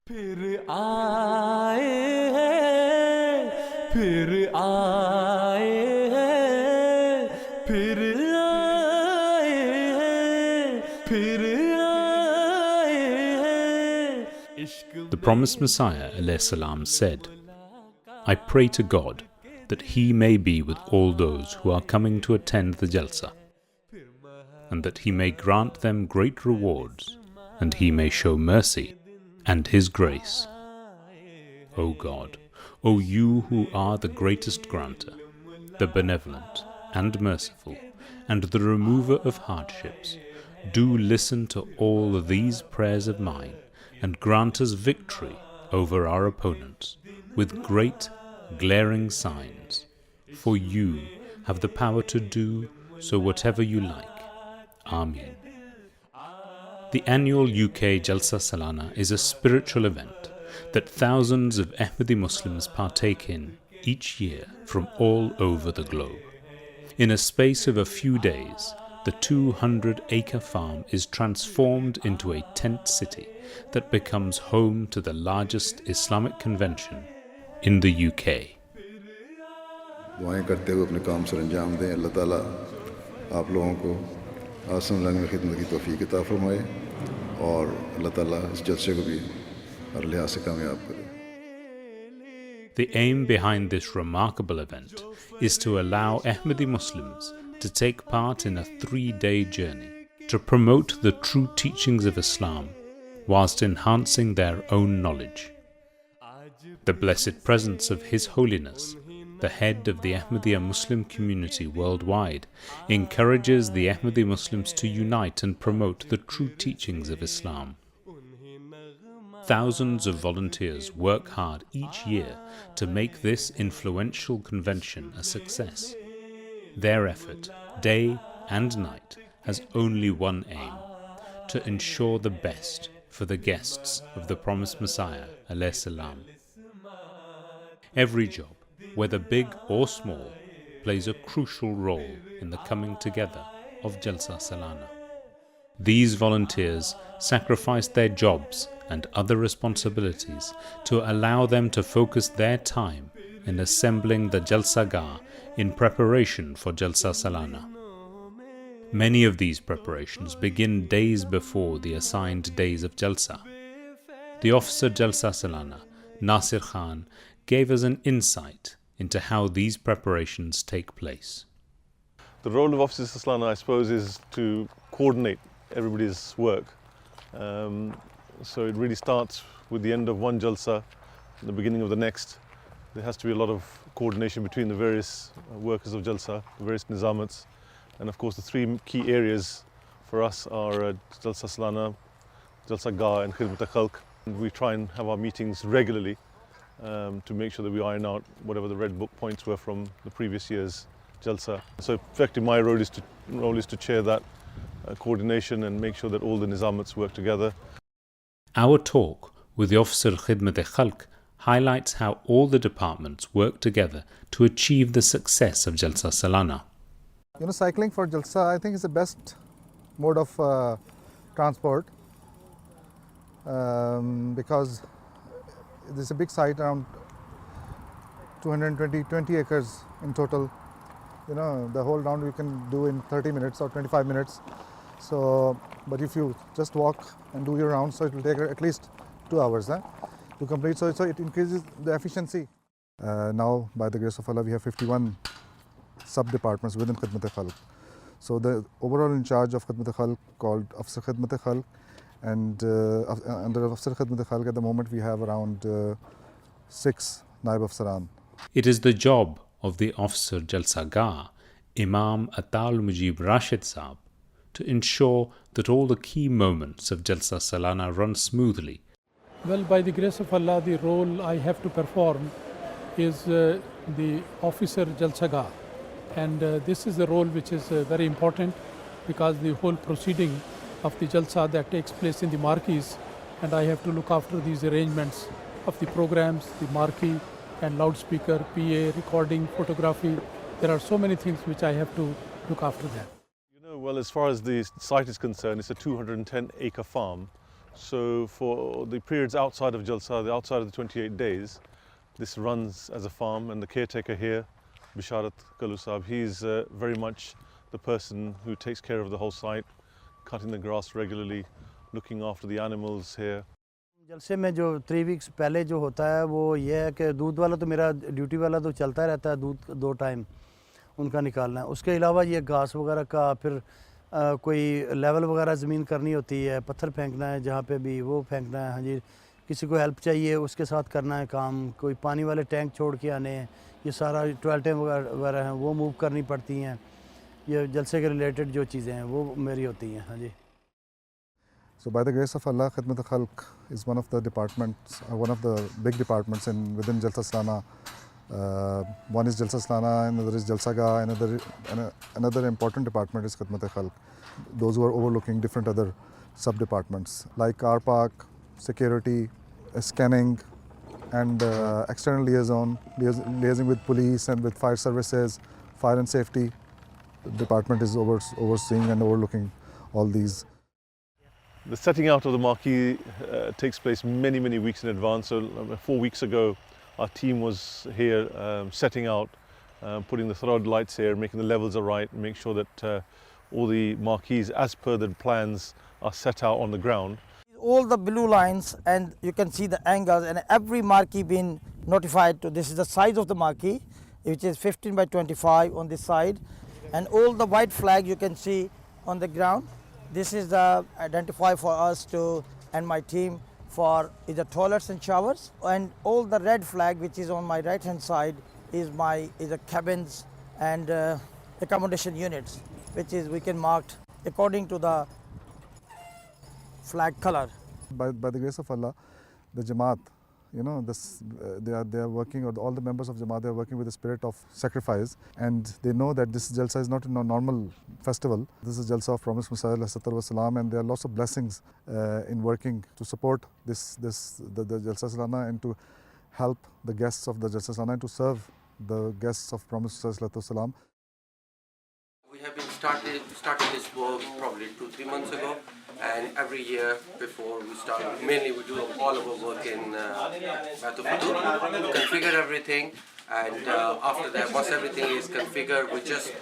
फिर आए हैं, फिर आए हैं, फिर आए हैं, फिर आए हैं। The promised Messiah ﷺ said, I pray to God that He may be with all those who are coming to attend the Jalsa, and that He may grant them great rewards, and He may show mercy and His grace. O God, O You who are the greatest granter, the benevolent and merciful, and the remover of hardships, do listen to all these prayers of mine, and grant us victory over our opponents with great glaring signs, for You have the power to do so whatever You like. Ameen. The annual UK Jalsa Salana is a spiritual event that thousands of Ahmadi Muslims partake in each year from all over the globe. In a space of a few days, the 200-acre farm is transformed into a tent city that becomes home to the largest Islamic convention in the UK. दुआएं करते हुए अपने काम sir अंजाम दें। अल्लाह ताला आप लोगों को आसन रंग में खिदमत की तौफीक अता फरमाए और अल्लाह ताला इस जलसे को भी हर लिहाज से कामयाब करे। The aim behind this remarkable event is to allow Ahmadi Muslims to take part in a 3-day journey to promote the true teachings of Islam whilst enhancing their own knowledge. The blessed presence of His Holiness, the head of the Ahmadiyya Muslim community worldwide, encourages the Ahmadi Muslims to unite and promote the true teachings of Islam. Thousands of volunteers work hard each year to make this influential convention a success. Their effort, day and night, has only one aim: to ensure the best for the guests of the promised Messiah alayhi salam. Every job, whether big or small, plays a crucial role in the coming together of Jalsa Salana. These volunteers sacrifice their jobs and other responsibilities to allow them to focus their time in assembling the Jalsa Gah in preparation for Jalsa Salana. Many of these preparations begin days before the assigned days of Jalsa. The officer Jalsa Salana, Nasir Khan, gave us an insight into how these preparations take place. The role of Officers Salana, I suppose, is to coordinate everybody's work. So it really starts with the end of one Jalsa, the beginning of the next. There has to be a lot of coordination between the various workers of Jalsa, the various nizamats. And of course the 3 key areas for us are Jalsa Salana, Jalsa Gah and Khidmat al-Khalq. We try and have our meetings regularly to make sure that we iron out whatever the red book points were from the previous year's Jalsa. So effectively my role is to chair that coordination and make sure that all the nizamats work together. Our talk with the Officer Khidmat al-Khalq highlights how all the departments work together to achieve the success of Jalsa Salana. You know, cycling for Jalsa, I think, is the best mode of transport because there's a big site, around 220 acres in total. You know, the whole round we can do in 30 minutes or 25 minutes. So, but if you just walk and do your round, so it will take at least 2 hours to complete. So it increases the efficiency. Now, by the grace of Allah, we have 51 sub-departments within Khidmat al-Khalq. So the overall in charge of Khidmat al-Khalq called Afsar Khidmat al-Khalq, and under Afsar Khidmat al-Khalq at the moment we have around 6 Naib Afsaran. It is the job of the Officer Jalsa Gah, Imam Atal Mujib Rashid Saab, to ensure that all the key moments of Jalsa Salana run smoothly. Well, by the grace of Allah, the role I have to perform is the Officer Jalsa Gah. And this is the role which is very important because the whole proceeding of the Jalsa that takes place in the marquees, and I have to look after these arrangements of the programs, the marquee and loudspeaker, PA, recording, photography. There are so many things which I have to look after that. You know, well, as far as the site is concerned, it's a 210-acre farm. So for the periods outside of Jalsa, the outside of the 28 days, this runs as a farm, and the caretaker here, Bisharat Kalu Sahab, he's very much the person who takes care of the whole site, cutting the grass regularly, looking after the animals here. जलसे में जो 3 weeks पहले जो होता है वो ये है कि दूध वाला तो मेरा ड्यूटी वाला तो चलता रहता है, दूध 2 टाइम उनका निकालना है। उसके अलावा ये घास वगैरह का फिर कोई लेवल वगैरह ज़मीन करनी होती है, पत्थर फेंकना है जहाँ पे भी वो फेंकना है। हाँ जी, किसी को हेल्प चाहिए उसके साथ करना है काम, कोई पानी वाले टैंक छोड़ के आने हैं, ये सारा टॉयलेटें वगैरह हैं वो मूव करनी पड़ती हैं। ये जलसे के रिलेटेड जो चीज़ें हैं वो मेरी होती हैं। हाँ जी। So by the grace of Allah, Khidmat al-Khalq is one of the departments, one of the big departments within Jalsa Salana. One is Jalsa Salana, another is Jalsa Gah, another important department is Khidmat al-Khalq. Those who are overlooking different other sub-departments like car park, security, scanning, and external liaising with police and with fire services, fire and safety. The department is overseeing and overlooking all these. The setting out of the marquee takes place many weeks in advance. So 4 weeks ago, our team was here setting out, putting the throd lights here, making the levels are right, make sure that all the marquees, as per the plans, are set out on the ground. All the blue lines, and you can see the angles, and every marquee been notified to. This is the size of the marquee, which is 15 by 25 on this side, and all the white flag you can see on the ground. This is the identifier for us to and my team for either toilets and showers, and all the red flag which is on my right hand side is the cabins and accommodation units, which is we can mark according to the flag color. By the grace of Allah, the Jamaat, you know, they are working, or all the members of Jamaat, they are working with the spirit of sacrifice, and they know that this Jalsa is not a normal festival. This is Jalsa of Promised Messiah ﷺ, and there are lots of blessings in working to support the Jalsa Salana and to help the guests of the Jalsa Salana and to serve the guests of Promised Messiah ﷺ. We have been started this work probably 2-3 months ago, and every year before we start, mainly we do all our work in Baitul Futur, configure everything, and after that, once everything is configured, we just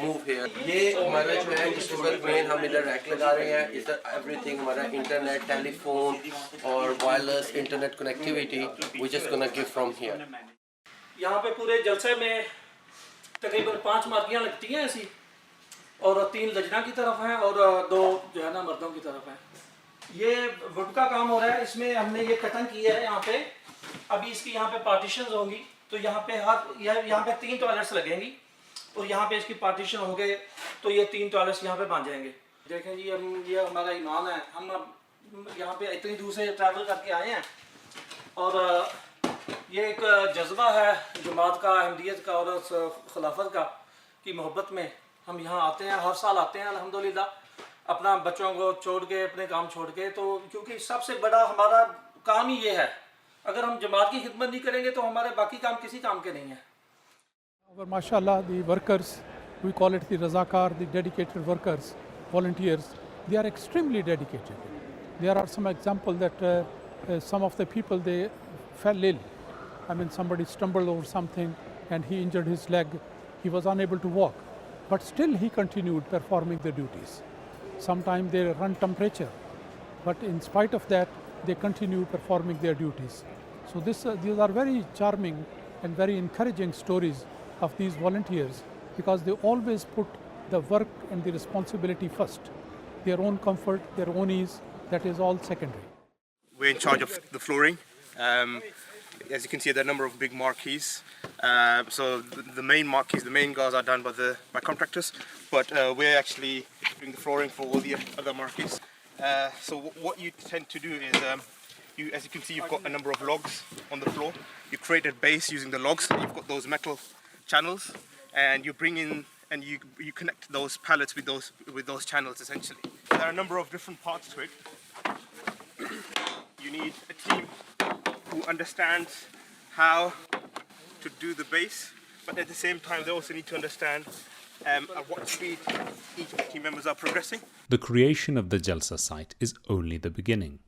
move here. ये हमारा जो है इस वक्त main हम इधर rack लगा रहे हैं, इधर everything हमारा इंटरनेट, टेलीफोन और wireless internet connectivity we just gonna give from here. यहाँ पे पूरे जलसे में तकरीबन 5 मार्कियाँ लगती हैं ऐसी, और 3 लजना की तरफ हैं और 2 जो है ना मर्दों की तरफ हैं। ये वुड का काम हो रहा है, इसमें हमने ये कटन किया है यहाँ पे। अभी इसकी यहाँ पे पार्टीशंस होंगी, तो यहाँ पे यहाँ पे 3 टॉयलेट्स लगेंगी, और यहाँ पे इसकी पार्टीशन होंगे, तो ये 3 टॉयलेट्स यहाँ पे बन जाएंगे। देखें जी, हम ये हमारा ईमान है, हम यहाँ पे इतनी दूर से ट्रैवल करके आए हैं, और ये एक जज्बा है जमात का, अहमदियत का और खिलाफत का, कि मोहब्बत में हम यहाँ आते हैं, हर साल आते हैं अल्हम्दुलिल्लाह, अपना बच्चों को छोड़ के, अपने काम छोड़ के। तो क्योंकि सबसे बड़ा हमारा काम ही ये है, अगर हम जमात की खिदमत नहीं करेंगे तो हमारे बाकी काम किसी काम के नहीं है। Our mashallah, the workers, we call it the razakar, the dedicated workers, volunteers, they are extremely dedicated. There are some examples that some of the people, they fell ill. I mean, somebody stumbled over something and he injured his leg, he was unable to walk. But still he continued performing the duties. Sometimes they run temperature, but in spite of that, they continue performing their duties. So these are very charming and very encouraging stories of these volunteers, because they always put the work and the responsibility first. Their own comfort, their own ease, that is all secondary. We're in charge of the flooring. As you can see, there are a number of big marquees. So the main marquees, the main guards are done by contractors, but we're actually doing the flooring for all the other marquees. So what you tend to do is, as you can see, you've got a number of logs on the floor. You create a base using the logs. You've got those metal channels, and you bring in and you connect those pallets with those channels essentially. There are a number of different parts to it. You need a team who understands how to do the base, but at the same time they also need to understand at what speed each of the team members are progressing. The creation of the Jalsa site is only the beginning.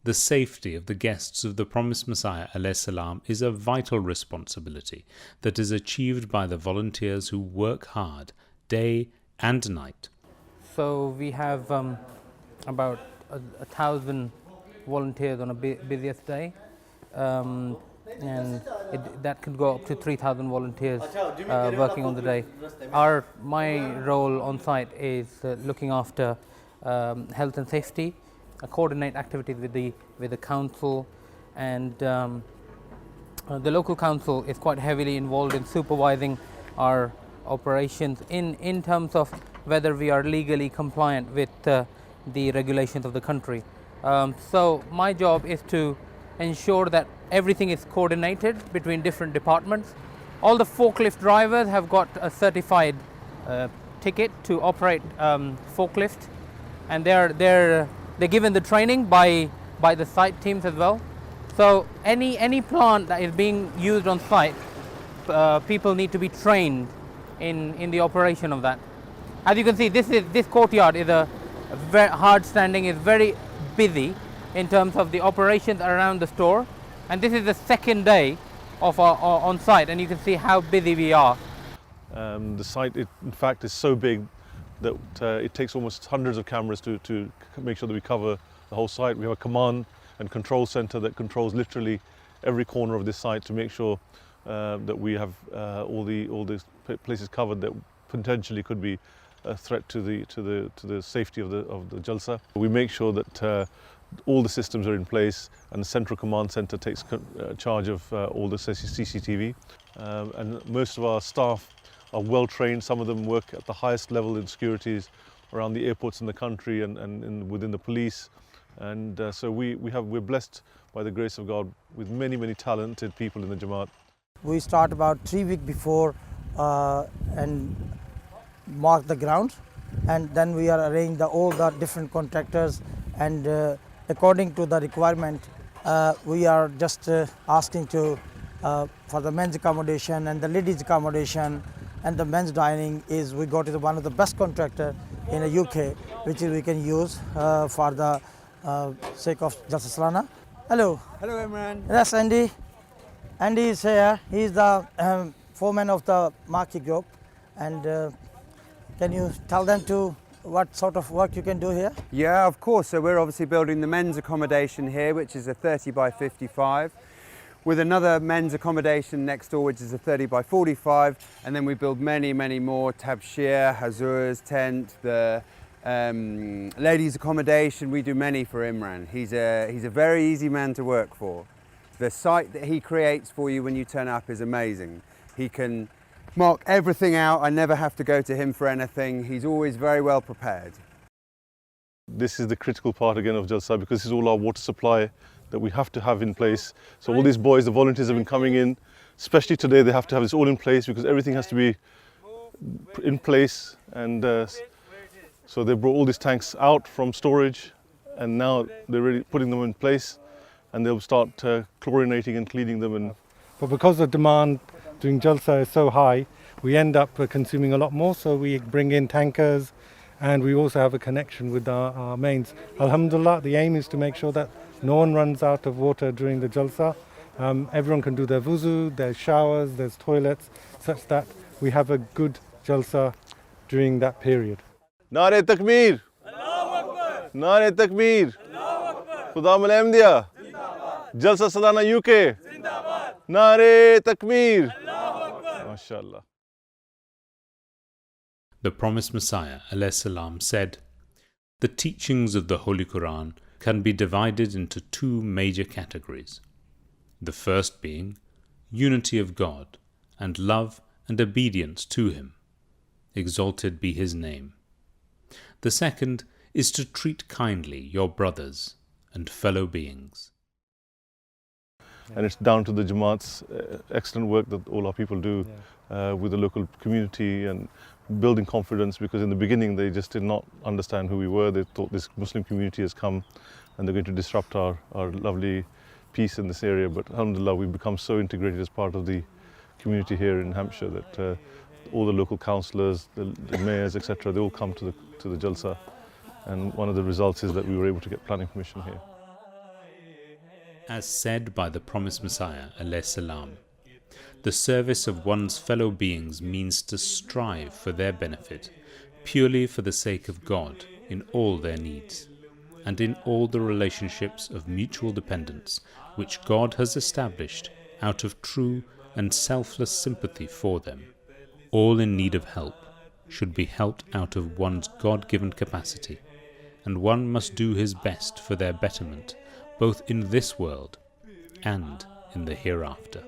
The safety of the guests of the promised Messiah ﷺ is a vital responsibility that is achieved by the volunteers who work hard day and night. So we have about 1,000 volunteers on a busiest day, and that could go up to 3,000 volunteers working on the day. My role on site is looking after health and safety, coordinate activities with the council, and the local council is quite heavily involved in supervising our operations in terms of whether we are legally compliant with the regulations of the country. So my job is to ensure that everything is coordinated between different departments. All the forklift drivers have got a certified ticket to operate forklift, and they're given the training by the site teams as well. So any plant that is being used on site, people need to be trained in the operation of that. As you can see, this courtyard is a very hard standing, is very busy in terms of the operations around the store, and this is the second day of our on site, and you can see how busy we are. The site, in fact, is so big that it takes almost hundreds of cameras to make sure that we cover the whole site. We have a command and control center that controls literally every corner of this site to make sure that we have all the places covered that potentially could be a threat to the safety of the Jalsa. We make sure that all the systems are in place, and the central command center takes charge of all the CCTV. And most of our staff are well trained. Some of them work at the highest level in securities around the airports in the country and within the police. And so we're blessed by the grace of God with many talented people in the Jamaat. We start about 3 weeks before and mark the ground, and then we are arranging all the different contractors, and according to the requirement we are just asking to for the men's accommodation and the ladies accommodation and the men's dining is we got one of the best contractor in the UK, which we can use for the sake of Jalsa Salana. Hello. Hello, Imran. Yes, Andy. Andy is here. He is the foreman of the marquee group, and can you tell them to what sort of work you can do here? Yeah, of course. So we're obviously building the men's accommodation here, which is a 30 by 55, with another men's accommodation next door, which is a 30 by 45, and then we build many more: tabshir, hazurs, tent, the ladies' accommodation. We do many for Imran. He's a very easy man to work for. The site that he creates for you when you turn up is amazing. He can mark everything out. I never have to go to him for anything. He's always very well prepared. This is the critical part again of Jalsa, because this is all our water supply that we have to have in place. So all these boys, the volunteers, have been coming in, especially today. They have to have this all in place because everything has to be in place, and so they brought all these tanks out from storage, and now they're really putting them in place, and they'll start chlorinating and cleaning them. But because the demand during Jalsa is so high, we end up consuming a lot more, so we bring in tankers, and we also have a connection with our mains. Alhamdulillah, the aim is to make sure that no one runs out of water during the Jalsa. Everyone can do their wuzu, there's showers, there's toilets, such that we have a good Jalsa during that period. Naare Takbir! Naare Takbir! Khudam al-Ahmadiyya! Jalsa Salana UK! Naare Takbir! MashaAllah. The promised Messiah ﷺ said, "The teachings of the Holy Quran can be divided into two major categories. The first being unity of God and love and obedience to Him. Exalted be His name. The second is to treat kindly your brothers and fellow beings." And it's down to the Jamaat's excellent work that all our people do with the local community and building confidence, because in the beginning they just did not understand who we were. They thought this Muslim community has come and they're going to disrupt our lovely peace in this area. But alhamdulillah, we've become so integrated as part of the community here in Hampshire that all the local councillors, the mayors, etc., they all come to the Jalsa. And one of the results is that we were able to get planning permission here. As said by the promised Messiah, alayhi salam, the service of one's fellow beings means to strive for their benefit, purely for the sake of God in all their needs, and in all the relationships of mutual dependence which God has established out of true and selfless sympathy for them. All in need of help should be helped out of one's God-given capacity, and one must do his best for their betterment, both in this world and in the hereafter.